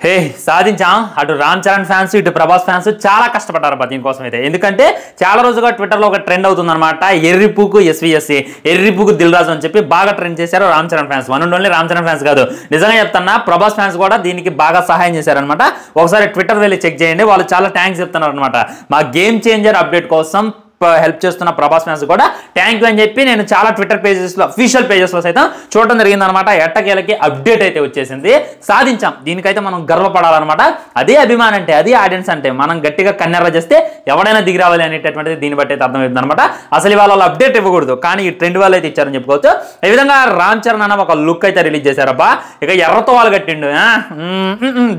హే సాధించాం. అటు రామ్ చరణ్ ఫ్యాన్స్ ఇటు ప్రభాస్ ఫ్యాన్స్ చాలా కష్టపడ్డారు దీనికోసం అయితే. ఎందుకంటే చాలా రోజుగా ట్విట్టర్లో ఒక ట్రెండ్ అవుతుందన్నమాట. ఎర్రిపుకు ఎస్విఎస్సి, ఎర్రిపుకు దిల్ రాజు అని చెప్పి బాగా ట్రెండ్ చేశారు Ram Charan fans. One and only Ram Charan fans కాదు, నిజంగా చెప్తున్నా ప్రభాస్ ఫ్యాన్స్ కూడా దీనికి బాగా సహాయం చేశారనమాట. ఒకసారి ట్విట్టర్ వెళ్ళి చెక్ చేయండి, వాళ్ళు చాలా థ్యాంక్స్ చెప్తున్నారు అనమాట. మా గేమ్ చేంజర్ అప్డేట్ కోసం హెల్ప్ చేస్తున్న ప్రభాస్ ఫ్యాన్స్ కూడా థ్యాంక్ యూ అని చెప్పి నేను చాలా ట్విట్టర్ పేజెస్లో, అఫీషియల్ పేజెస్లో సైతం చూడటం జరిగిందనమాట. ఎట్టకేలకి అప్డేట్ అయితే వచ్చేసింది, సాధించాం. దీనికైతే మనం గర్వపడాలన్నమాట. అదే అభిమానం అంటే, అదే ఆడియన్స్ అంటే. మనం గట్టిగా కన్నెర్ర చేస్తే ఎవడైనా దిగి రావాలి అనేటటువంటిది దీన్ని బట్టి అయితే అర్థమవుతుంది అనమాట. అసలు వాళ్ళు అప్డేట్ ఇవ్వకూడదు, కానీ ఈ ట్రెండ్ వాళ్ళు అయితే ఇచ్చారని చెప్పుకోవచ్చు. ఈ విధంగా రామ్ చరణ్ అన్న ఒక లుక్ అయితే రిలీజ్ చేశారబ్బా. ఇక ఎర్రతో వాళ్ళు కట్టిండు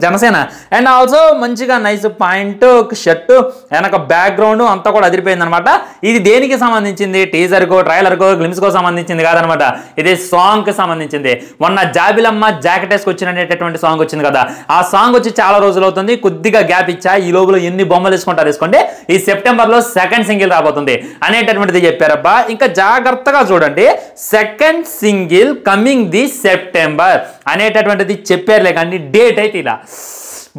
జనసేన. అండ్ ఆల్సో మంచిగా నైస్ పాయింట్ షర్టు, వెనక బ్యాక్గ్రౌండ్ అంతా కూడా అదిరిపోయింది అనమాట. ఇది దేనికి సంబంధించింది? టీజర్ కో, ట్రైలర్ కో, గ్లిమ్స్ కో సంబంధించింది కాదనమాట. ఇది సాంగ్ కి సంబంధించింది. మొన్న జాబిలమ్మ జాకెట్ వేసుకొచ్చినటువంటి సాంగ్ వచ్చింది కదా, ఆ సాంగ్ వచ్చి చాలా రోజులు అవుతుంది. కొద్దిగా గ్యాప్ ఇచ్చా, ఈ లోపల ఎన్ని బొమ్మలు వేసుకుంటారు వేసుకోండి, ఈ సెప్టెంబర్ లో సెకండ్ సింగిల్ రాబోతుంది అనేటటువంటిది చెప్పారబ్బా. ఇంకా జాగ్రత్తగా చూడండి, second single coming the September అనేటటువంటిది చెప్పారులే, కానీ డేట్ అయితే ఇలా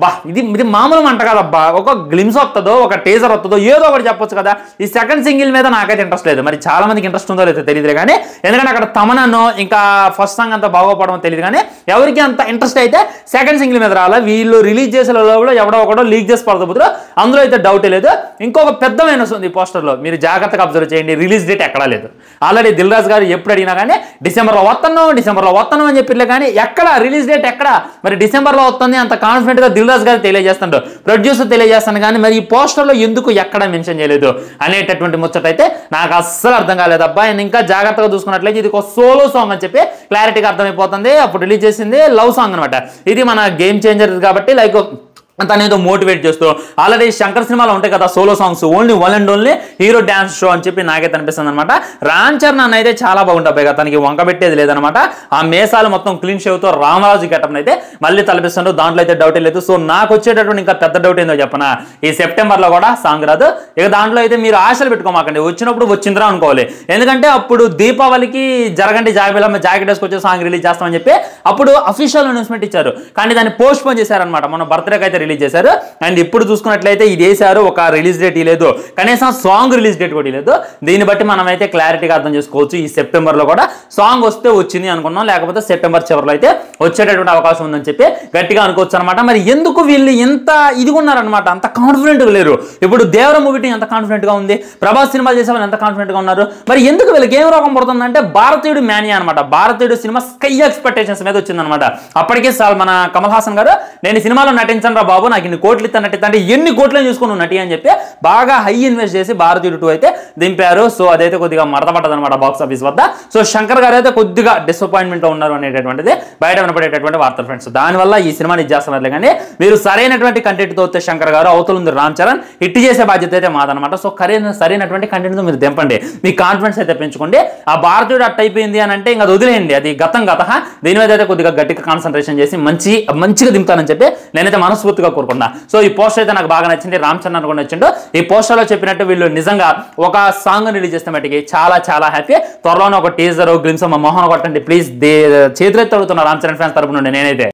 బా ఇది మామూలు మంట కదబ్బా. ఒక గ్లిమ్స్ వస్తుందో, ఒక టీజర్ వస్తుందో, ఏదో ఒకటి చెప్పొచ్చు కదా. ఈ సెకండ్ సింగిల్ మీద నాకైతే ఇంట్రెస్ట్ లేదు. మరి చాలా మందికి ఇంట్రెస్ట్ ఉందో లేదో తెలియదు కానీ, ఎందుకంటే అక్కడ తమనను ఇంకా ఫస్ట్ సాంగ్ అంతా బాగోపడడం తెలియదు. కానీ ఎవరికి అంత ఇంట్రెస్ట్ అయితే సెకండ్ సింగిల్ మీద రాలా. వీళ్ళు రిలీజ్ చేసే లోపల ఎవడో ఒకడో లీక్ చేసి పడకపోతే అందులో అయితే డౌటే లేదు. ఇంకొక పెద్ద మైనస్ ఉంది ఈ పోస్టర్లో, మీరు జాగ్రత్తగా అబ్జర్వ్ చేయండి. రిలీజ్ డేట్ ఎక్కడా లేదు. ఆల్రెడీ దిల్ రాజు గారు ఎప్పుడు అడిగినా కానీ డిసెంబర్లో వస్తున్నాం అని చెప్పిలే, కానీ ఎక్కడ రిలీజ్ డేట్ ఎక్కడ? మరి డిసెంబర్లో వస్తుంది అంత కాన్ఫిడెంట్గా దిల్ రాజు గారు తెలియజేస్తాడు, ప్రొడ్యూసర్ తెలియజేస్తాను, కానీ మరి ఈ పోస్టర్లో ఎందుకు ఎక్కడ మెన్షన్ చేయలేదు అనేటటువంటి ముచ్చట అయితే నాకు అస్సలు అర్థం కాలేదబ్బా. ఇంకా జాగ్రత్తగా చూసుకున్నట్లయితే ఇది ఒక సోలో సాంగ్ అని చెప్పి క్లారిటీగా అర్థమైపోతుంది. అప్పుడు రిలీజ్ చేసింది లవ్ సాంగ్ అనమాట. ఇది మన గేమ్ చేంజర్ కాబట్టి లైక్ తనేదో మోటివేట్ చేస్తూ, ఆల్రెడీ శంకర్ సినిమాలో ఉంటాయి కదా solo songs, only one and only hero dance show అని చెప్పి నాకైతే అనిపిస్తుంది అనమాట. రామ్ చరణ్ అన్న అయితే చాలా బాగుంటుంది, తనకి వంక పెట్టేది లేదనమాట. ఆ మేసాలు మొత్తం క్లీన్ షేవ్తో రామరాజు గెటప్ అయితే మళ్ళీ తలపిస్తుండ్రు, దాంట్లో అయితే డౌటే లేదు. సో నాకు వచ్చేటటువంటి ఇంకా పెద్ద డౌట్ ఏందో చెప్పనా, ఈ సెప్టెంబర్లో కూడా సాంగ్ రాదు. ఇక దాంట్లో అయితే మీరు ఆశలు పెట్టుకోమాకండి, వచ్చినప్పుడు వచ్చిందిరా అనుకోవాలి. ఎందుకంటే అప్పుడు దీపావళికి జరగండి జాబిలమ్మ జాకెట్ వేసుకొచ్చే సాంగ్ రిలీజ్ చేస్తామని చెప్పి అప్పుడు అఫీషియల్ అనౌన్స్మెంట్ ఇచ్చారు, కానీ దాన్ని పోస్ట్ పోన్ చేశారనమాట. మన బర్త్డేకి అయితే రిలీజ్ చేశారు. అండ్ ఇప్పుడు చూసుకున్నట్లయితే ఇది వేసారు, ఒక రిలీజ్ డేట్ లేదు, కనీసం సాంగ్ రిలీజ్ డేట్ కూడా లేదు. దీన్ని బట్టి మనం అయితే క్లారిటీగా అర్థం చేసుకోవచ్చు, ఈ సెప్టెంబర్లో కూడా సాంగ్ వస్తే వచ్చింది అనుకున్నాం, లేకపోతే సెప్టెంబర్ చివరిలో అయితే వచ్చేటటువంటి అవకాశం ఉందని చెప్పి గట్టిగా అనుకోవచ్చు అనమాట. మరి ఎందుకు వీళ్ళు ఇంత ఇదిగా ఉన్నారనమాట, అంత కాన్ఫిడెంట్గా లేరు? ఇప్పుడు దేవర మూవీ ఎంత కాన్ఫిడెంట్గా ఉంది, ప్రభాస్ సినిమాలు చేసే వాళ్ళు ఎంత కాన్ఫిడెంట్గా ఉన్నారు. మరి ఎందుకు వీళ్ళకి ఏం రోగం పడుతుందంటే భారతీయుడు మేనియా అనమాట. భారతీయుడు సినిమా స్కై ఎక్స్పెక్టేషన్స్ మీద వచ్చిందనమాట. అప్పటికే మన కమల్ హాసన్ గారు నేను ఈ సినిమాలో నటించను రా బాబు, నాకు ఇన్ని కోట్లు ఇస్తా నటిస్తా అంటే ఎన్ని కోట్లని చూసుకుని నటి అని చెప్పి బాగా హై ఇన్వెస్ట్ చేసి భారతీయుడు 2 అయితే దింపారు. సో అదైతే కొద్దిగా మడతపడ్డది అనమాట బాక్స్ ఆఫీస్ వద్ద. సో శంకర్ గారు అయితే కొద్దిగా డిసప్పాయింట్మెంట్ ఉన్నారు అనేటటువంటిది బయట వినపడేటటువంటి వార్తలు ఫ్రెండ్స్. దానివల్ల ఈ సినిమాని ఇచ్చేస్తున్నారు, కానీ మీరు సరైనటువంటి కంటెంట్తో వస్తే శంకర్ గారు, అవతల రామ్ చరణ్ హిట్ చేసే బాధ్యత అయితే మాదనమాట. సో సరైనటువంటి కంటెంట్తో మీరు దింపండి, మీ కాన్ఫిడెన్స్ అయితే పెంచుకోండి. ఆ భారతీయుడు అట్ అయిపోయింది అని అంటే ఇంకా వదిలేయండి, అది గతం గత. దీని మీద అయితే కొద్దిగా గట్టిగా కాన్సన్ట్రేషన్ చేసి మంచిగా దింపుతానని చెప్పి నేనైతే మనస్ఫూర్తిగా కోరుకున్నా. సో ఈ పోస్టర్ అయితే నాకు బాగా నచ్చింది, రామ్ చరణ్ కూడా నచ్చిండు. ఈ పోస్టర్లో చెప్పినట్టు వీళ్ళు నిజంగా ఒక సాంగ్ రిలీజ్ చేస్తే మటుకి చాలా చాలా హ్యాపీ. త్వరలోనే ఒక టీజర్ గ్లిమ్స్ మా మొహన్ కొట్టండి ప్లీజ్, చేతులెత్తి అడుగుతున్నా రామ్ చరణ్ ఫ్యాన్స్ తరపు నుండి నేనైతే.